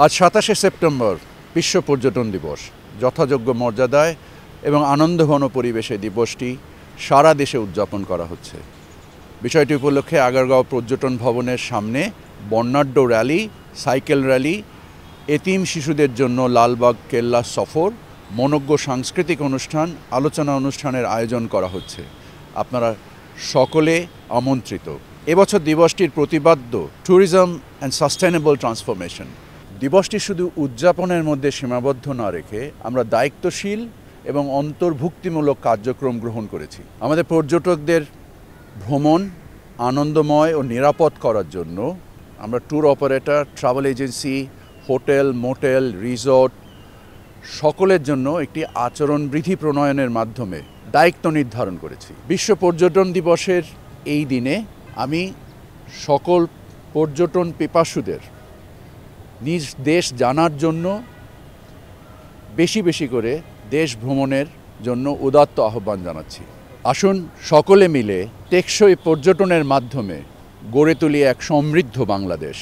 আজ ২৭শে সেপ্টেম্বর বিশ্ব পর্যটন দিবস। যথাযোগ্য মর্যাদায় এবং আনন্দঘন পরিবেশে দিবসটি সারা দেশে উদযাপন করা হচ্ছে। বিষয়টি উপলক্ষে আগারগাঁও পর্যটন ভবনের সামনে বর্ণাঢ্য র্যালি, সাইকেল র্যালি, এতিম শিশুদের জন্য লালবাগ কেল্লা সফর, মনোজ্ঞ সাংস্কৃতিক অনুষ্ঠান, আলোচনা অনুষ্ঠানের আয়োজন করা হচ্ছে। আপনারা সকলে আমন্ত্রিত। এবছর দিবসটির প্রতিপাদ্য ট্যুরিজম অ্যান্ড সাস্টেনেবল ট্রান্সফরমেশন। দিবসটি শুধু উদযাপনের মধ্যে সীমাবদ্ধ না রেখে আমরা দায়িত্বশীল এবং অন্তর্ভুক্তিমূলক কার্যক্রম গ্রহণ করেছি। আমাদের পর্যটকদের ভ্রমণ আনন্দময় ও নিরাপদ করার জন্য আমরা tour operator, travel agency, hotel, motel, resort সকলের জন্য একটি আচরণবিধি প্রণয়নের মাধ্যমে দায়িত্ব নির্ধারণ করেছি। বিশ্ব পর্যটন দিবসের এই দিনে আমি সকল পর্যটন পিপাসুদের নিজ দেশ জানার জন্য বেশি বেশি করে দেশ ভ্রমণের জন্য উদাত্ত আহ্বান জানাচ্ছি। আসুন সকলে মিলে টেকসই পর্যটনের মাধ্যমে গড়ে তুলি এক সমৃদ্ধ বাংলাদেশ।